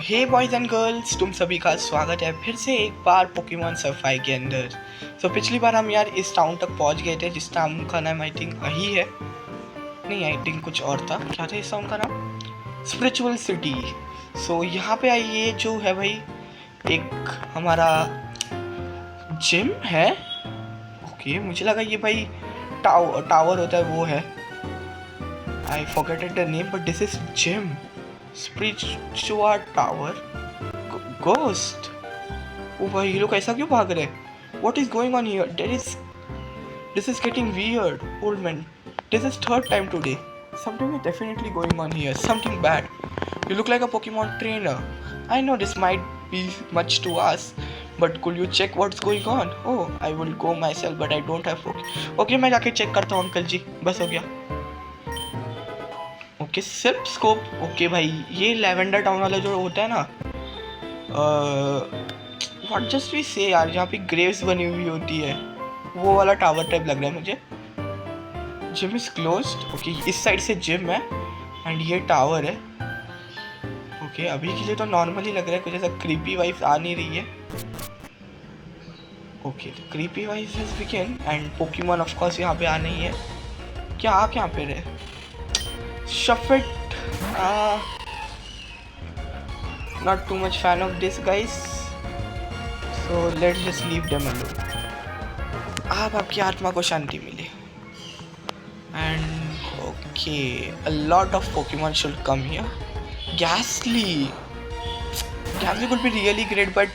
Hey boys and girls, तुम सभी का स्वागत है फिर से एक बार पोकेमॉन सफाई के अंदर। पिछली बार हम यार इस टाउन तक पहुंच गए थे जिस टाउन का नाम आई थिंक अही है, नहीं आई थिंक कुछ और था। क्या था इस टाउन का नाम? Spiritual city. यहाँ पे ये जो है भाई एक हमारा जिम है। ओके, मुझे लगा ये भाई टावर होता है वो है। I forgot the name but this is gym. Spiritual tower ghost. ओ भाई, ये लोग ऐसा क्यों भाग रहे हैं? What is going on here? This is getting weird, old man. This is third time today. Something is definitely going on here. Something bad. You look like a Pokemon trainer. I know this might be much to ask, but could you check what's going on? Oh, I will go myself, but I don't have Pokemon. Okay, मैं जाके check करता हूँ uncle जी, बस हो गया। Okay, सिर्फ scope. Okay भाई, ये लेवेंडर टाउन वाला जो होता है ना, व्हाट जस्ट वी से यार, जहाँ पे ग्रेव्स बनी हुई होती है, वो वाला टावर टाइप लग रहा है मुझे। Gym is closed. ओके, इस साइड से जिम है एंड ये टावर है। ओके, अभी के लिए तो नॉर्मली लग रहा है, कुछ ऐसा क्रीपी वाइब्स आ नहीं रही है। ओके, तो creepy vibes has begin and Pokemon of course यहाँ पे आना ही है। क्या आप यहाँ पे रहे? Shuffet, not too much fan of this guys, so let's just leave them alone. आप आपकी आत्मा को शांति मिले। And okay, a lot of Pokemon should come here. Ghastly could be really great, but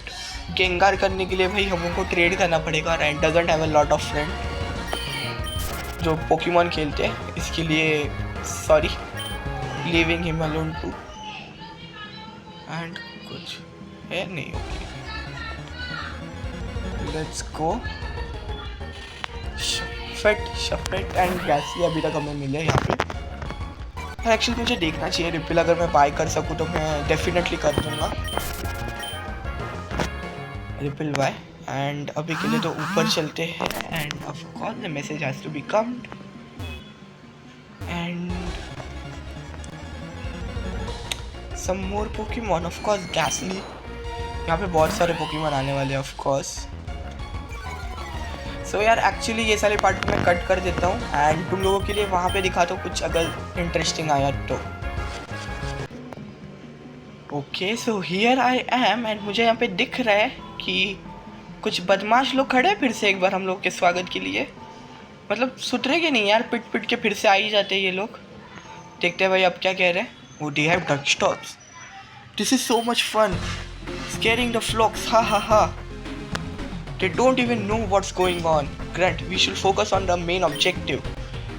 Gengar करने के लिए भाई हमको ट्रेड करना पड़ेगा और it doesn't have a lot of friend जो Pokemon खेलते हैं, इसके लिए sorry, leaving him alone too. And कुछ है नहीं। Okay, let's go. शफेट एंड गैसी अभी तक हमें मिले यहाँ पे। एक्चुअली मुझे देखना चाहिए रिपिल, अगर मैं बाय कर सकूँ तो मैं डेफिनेटली कर दूंगा रिपिल बाय। एंड अभी के लिए तो ऊपर चलते हैं and of course the message has to be combed and some more Pokemon, of course Ghastly। यहाँ पे बहुत सारे Pokemon आने वाले हैं of course। So यार एक्चुअली ये सारे पार्ट मैं कट कर देता हूँ एंड तुम लोगों के लिए वहाँ पे दिखाता हूँ कुछ अगर इंटरेस्टिंग आया तो। Okay, so here I am and मुझे यहाँ पे दिख रहा है कि कुछ बदमाश लोग खड़े हैं फिर से एक बार हम लोग के स्वागत के लिए। मतलब सुधरेंगे नहीं यार, पिट पिट के फिर से आ ही जाते हैं ये लोग। देखते हैं भाई अब क्या कह रहे हैं। Oh, they have Duckstops. This is so much fun. Scaring the flocks, ha ha ha. They don't even know what's going on. Grant, we should focus on the main objective.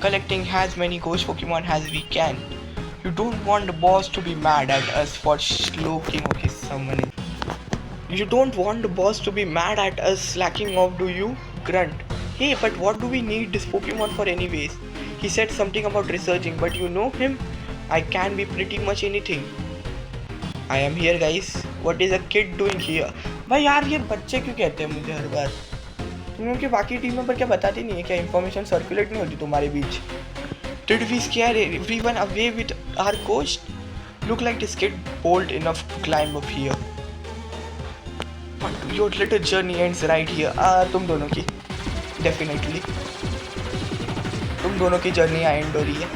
Collecting as many ghost Pokemon as we can. You don't want the boss to be mad at us for slowking. Okay, someone. You don't want the boss to be mad at us slacking off, do you? Grunt. Hey, but what do we need this Pokemon for anyways? He said something about researching, but you know him? I can be pretty much anything. I am here guys. What is a kid doing here? भाई यार ये बच्चे क्यों कहते हैं मुझे हर बार? तुम लोग के बाकी टीमों पर क्या बताती नहीं है क्या? इन्फॉर्मेशन सर्कुलेट नहीं होती तुम्हारे बीच? Did we scare everyone away with our ghost? Look like this kid bold enough to climb up here. But your little journey ends right here. तुम दोनों की definitely तुम दोनों की जर्नी एंड हो रही है।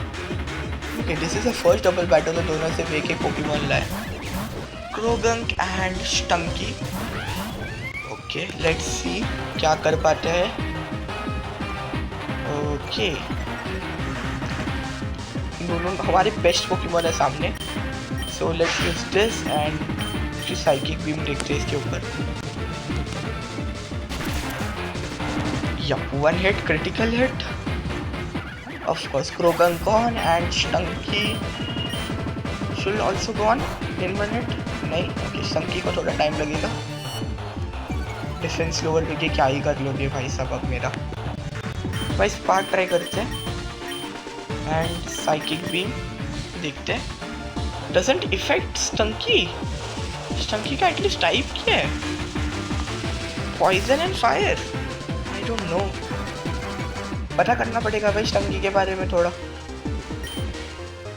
Okay, this is the first double battle, तो दोनों से एक एक Pokemon लाए, Krogunk and Stunky। Okay, let's see क्या कर पाते हैं। Okay, दोनों हमारे बेस्ट Pokemon है सामने, so let's use this and Psychic Beam देखते हैं इसके ऊपर। Yup, one hit, critical hit। Of course, Krogunk gone and Stunky should also gone in 1 hit। नहीं, okay, Stunky को थोड़ा टाइम लगेगा। डिफेंस लोअर करके क्या ही कर लोगे भाई साहब अब मेरा। भाई स्पार्क ट्राई करते हैं एंड साइकिक बीम देखते हैं। डजंट इफेक्ट स्टंकी का एटलीस्ट टाइप क्या है? Poison and fire? I don't know, पता करना पड़ेगा भाई स्टंकी के बारे में थोड़ा।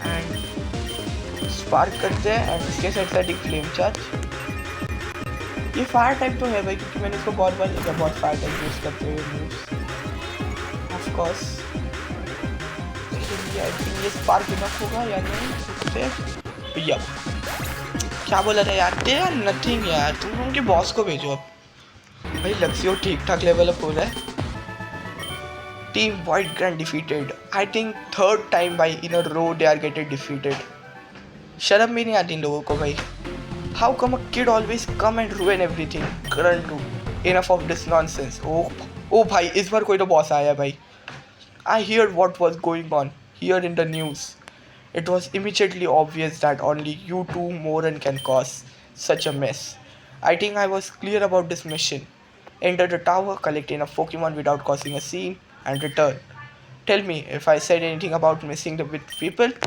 एंड स्पार्क करते हैं एंड इसके साथ साथ एक फ्लेम चार्ज। ये फायर टाइप तो है भाई, क्योंकि मैंने इसको बहुत बार देखा, बहुत फायर टाइप यूज़ करते हुए moves. Of course I think ये स्पार्क इनफ होगा या नहीं इससे। भैया क्या बोला था यार, दे आर नथिंग यार, तुम उनके बॉस को भेजो अब। भाई लक्ष्यो ठीक ठाक लेवल अप हो रहा है। Team white grand defeated, I think third time भाई इन अ रो दे आर गेटेड डिफीटेड। शर्म भी नहीं आती इन लोगों को भाई। How come a kid always come and ruin everything? Current to enough of this nonsense. Oh भाई इस बार कोई तो बॉस आया भाई। I heard what was going on here in the news. It was immediately obvious that only you two moron can cause such a mess. I think I was clear about this mission. Enter the tower, collect enough Pokemon without causing a scene, and return. Tell me if I said anything about messing with people.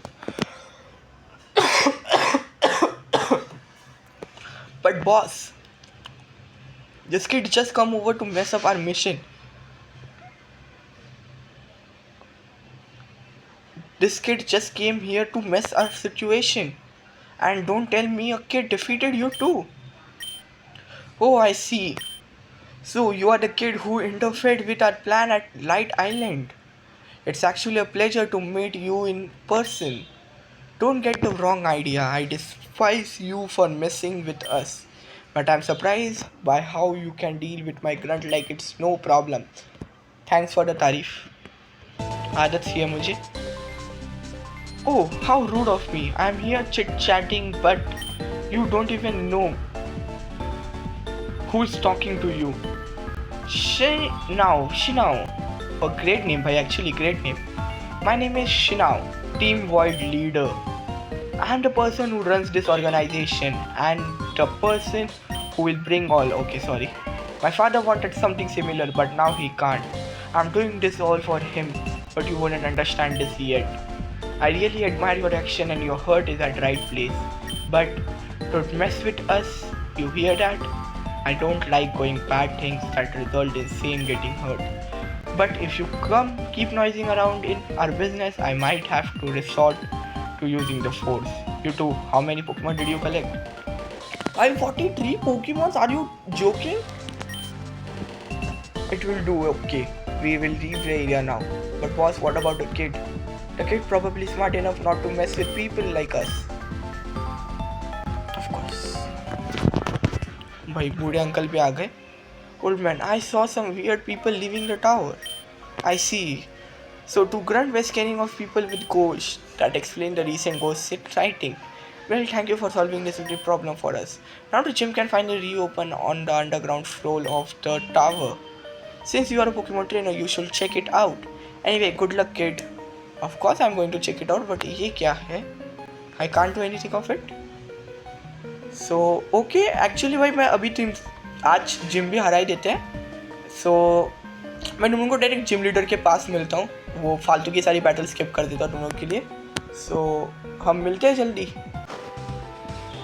But boss, this kid just come over to mess up our mission. This kid just came here to mess our situation. And don't tell me a kid defeated you too. Oh, I see. So you are the kid who interfered with our plan at Light Island. It's actually a pleasure to meet you in person. Don't get the wrong idea. I despise you for messing with us. But I'm surprised by how you can deal with my grunt like it's no problem. Thanks for the तारीफ। आदत सी है मुझे। Oh, how rude of me. I'm here chit-chatting but you don't even know who's talking to you. Shinao. A great name bhai, actually great name. My name is Shinao, Team Void leader. I'm the person who runs this organization and the person who will bring all. Okay, sorry. My father wanted something similar, but now he can't. I'm doing this all for him, but you wouldn't understand this yet. I really admire your action and your heart is at right place. But don't mess with us, you hear that? I don't like going bad things that result in Sane getting hurt. But if you keep noising around in our business, I might have to resort to using the force. You two, how many Pokemon did you collect? I 43 Pokemons, are you joking? It will do, okay. We will leave the area now. But boss, what about the kid? The kid probably smart enough not to mess with people like us. Of course. भाई बूढ़े uncle भी आ गए। Old man, I saw some weird people leaving the tower. I see. So to Grunt was scanning of people with ghosts. That explains the recent ghost sighting. Well, thank you for solving this little problem for us. Now the gym can finally reopen on the underground floor of the tower. Since you are a Pokemon trainer, you should check it out. Anyway, good luck kid. Of course I'm going to check it out, but ये क्या है? I can't do anything of it. So okay, actually भाई मैं अभी तो आज gym भी हरा ही देते हैं। So मैं तुम लोगों को डायरेक्ट जिम लीडर के पास मिलता हूँ, वो फालतू की सारी बैटल स्किप कर देता तुम लोगों के लिए। So हम मिलते हैं जल्दी।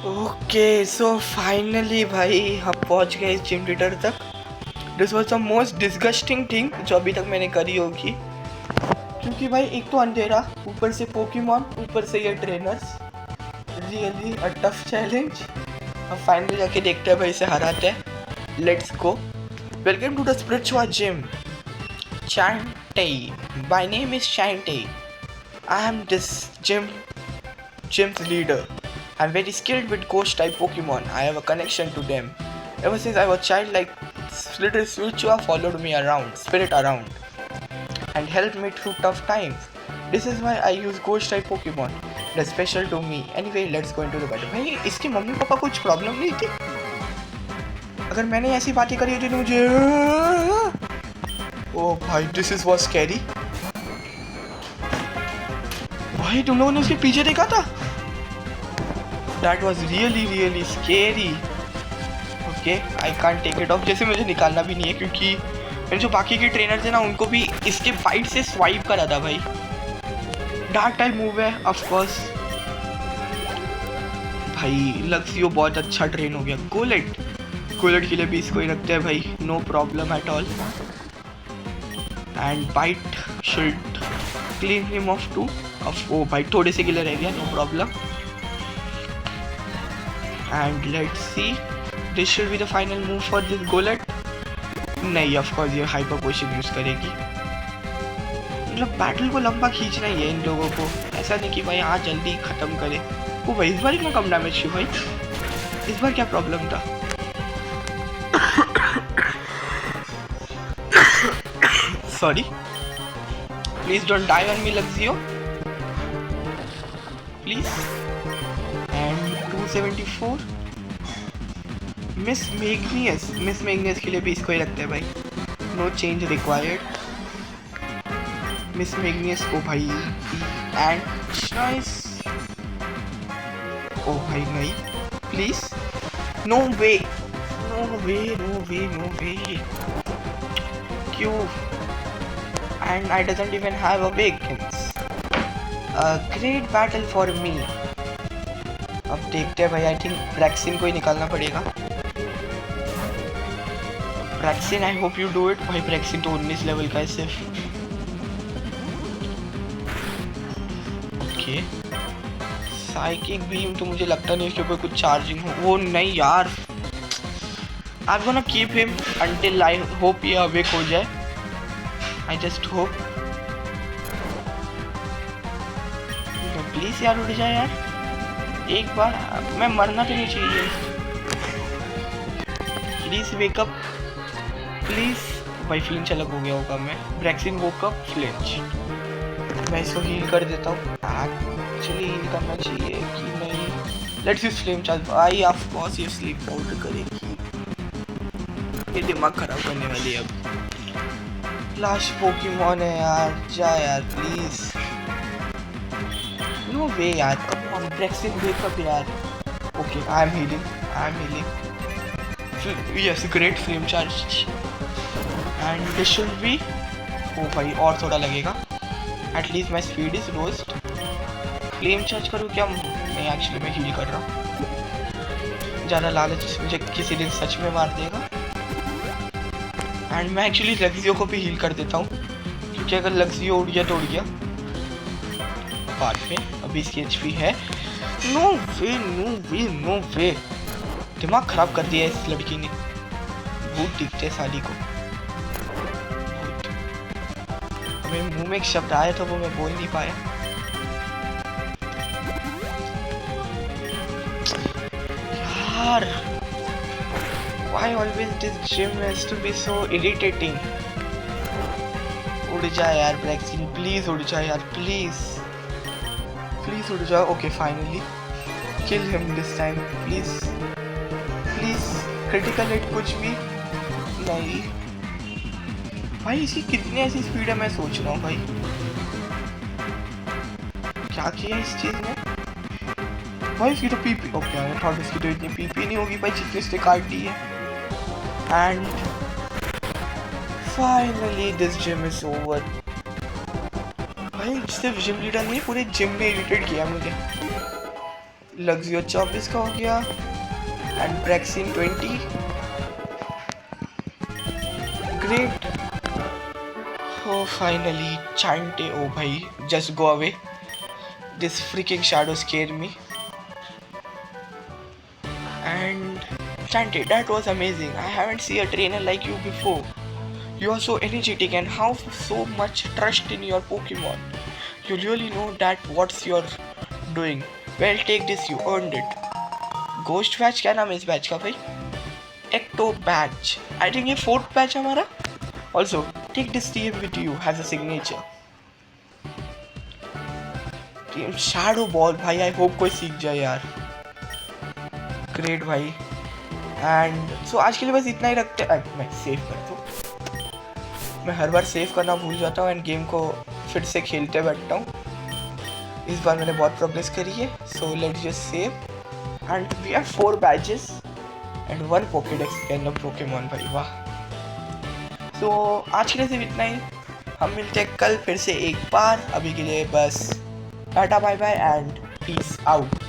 ओके सो फाइनली भाई हम पहुंच गए इस जिम लीडर तक। This was the most disgusting thing जो अभी तक मैंने करी होगी, क्योंकि भाई एक तो अंधेरा, ऊपर से पोकेमॉन, ऊपर से ये trainers, really a tough challenge. अब फाइनली जाके देखते हैं भाई इसे हराते हैं। Let's go. Welcome to the spiritual gym Shantae. My name is Shantae. I am this gym's leader. I'm very skilled with ghost type Pokemon. I have a connection to them. Ever since I was a child, like little Spiritua followed me around, spirit around, and helped me through tough times. This is why I use ghost type Pokemon. That's special to me. Anyway, let's go into the battle. भाई इसके mummy papa कुछ problem नहीं थी? अगर मैंने ऐसी बातें करी होती तो मुझे ओह भाई दिस इज वॉज स्कैरी। भाई तुम लोगों ने उसके पीछे देखा था? That was really scary. Okay, I can't take it off. जैसे मुझे निकालना भी नहीं है क्योंकि मैंने जो बाकी के ट्रेनर थे ना उनको भी इसके फाइट से स्वाइप करा था भाई। डार्क टाइप मूव है ऑफ कोर्स। भाई लक्सियो बहुत अच्छा ट्रेन हो गया। गोलेट के लिए भी इसको ही रखते हैं भाई, no problem at all. And bite should clean him off to off. ओ भाई थोड़े से के लिए रह गया, no problem. And let's see, this should be the final move for this Golett. नहीं, ऑफ कोर्स ये हाइपर पोशन यूज करेगी। मतलब बैटल को लंबा खींचना ही है इन लोगों को, ऐसा नहीं कि भाई हाँ जल्दी खत्म करे। वो भाई इस बार क्यों कम डैमेज की भाई, इस बार क्या प्रॉब्लम था? Sorry, please don't die on me Luxio please. And 274 Mismagius के लिए भी इसको ही रखते हैं भाई, no change required. Mismagius को भाई, एंड नाइस। ओ भाई नहीं, please, no way no way no way no way, क्यों? And I doesn't even have awakens. Great battle for me. अब देखते हैं भाई, आई थिंक ब्रैक्सिन को ही निकालना पड़ेगा। Braixen, I hope you do it भाई। ब्रैक्सिन तो 19 लेवल का है सिर्फ। ओके, साइकिक बीम तो मुझे लगता नहीं उसके ऊपर कुछ चार्जिंग हो। वो नहीं यार, I am gonna keep him until I hope ये अवेक हो जाए। I just hope. प्लीज यार उड़ जाए यार एक बार, मैं मरना तो नहीं चाहिए। Please wake up please. भाई फ्लिंच अलग हो गया होगा। मैं ब्रैक्सिन वोकअप फ्लिंच, मैं इसको हील कर देता हूँ। एक्चुअली हील करना चाहिए कि नहीं? Let's use flame charge. भाई ऑफ कोर्स ये स्लीप आउट करेगी, ये दिमाग खराब करने वाली है। अब लास्ट पोकेमॉन है यार, जा यार प्लीज। नो वे यार, कम ऑन ब्रैक्सिन वेकअप यार। Okay, I am healing. Yes, great flame charge and this should be. ओ भाई और थोड़ा लगेगा, at least my speed is roast. Flame charge करूँ क्या? नहीं, एक्चुअली मैं हील कर रहा हूँ। ज़्यादा लालच मुझे किसी दिन सच में मार देगा। एंड मैं एक्चुअली लक्सियो को भी हील कर देता हूँ, क्योंकि अगर लक्सियो उड़ गया तो उड़ गया बाद में। अभी इसकी HP है। No way no way no वे, दिमाग खराब कर दिया इस लड़की ने। भूत दिखते साली को। मेरे मुंह में एक शब्द आया था, वो मैं बोल नहीं पाया। यार, why always this gym has to be so irritating? उड़ जा यार ब्रैक्सिन, प्लीज उड़ जा यार, प्लीज उड़ जा। Okay, finally kill him this time, please please. Critical hit कुछ भी नहीं। भाई इसकी कितनी ऐसी स्पीड है, मैं सोच रहा हूँ भाई क्या किया इस चीज में। भाई इसकी तो पीपी, ओके आई थॉट इसकी तो इतनी पीपी नहीं होगी भाई जितनी इसने काट दी है। And finally this gym is over. भाई सिर्फ जिम लीडर नहीं, पूरे जिम ने इरिटेट किया मुझे। लक्सियो 24 का हो गया and Braixen 20। Great. Oh, finally, Chante. Oh, bhai, just go away. This freaking shadow scared me. And Chante, that was amazing. I haven't seen a trainer like you before. You are so energetic and have so much trust in your Pokemon. You really know that what's you're doing. Well, take this. You earned it. Ghost badge क्या नाम है इस badge का भाई? Ecto badge. I think ये 4th badge है हमारा. Also, take this TM with you as a signature. TM Shadow Ball भाई, I hope कोई सीख जाए यार। ग्रेट भाई। एंड सो आज के लिए बस इतना ही रखते हैं। मैं सेव कर दूँ, मैं हर बार सेव करना भूल जाता हूँ एंड गेम को फिर से खेलते बैठता हूँ। इस बार मैंने बहुत प्रोग्रेस करी है, so let's just save. And we are 4 badges and 1 Pokedex can Pokemon भाई, वाह। तो आज के लिए सिर्फ इतना ही, हम मिलते हैं कल फिर से एक बार। अभी के लिए बस tata bye bye and peace out.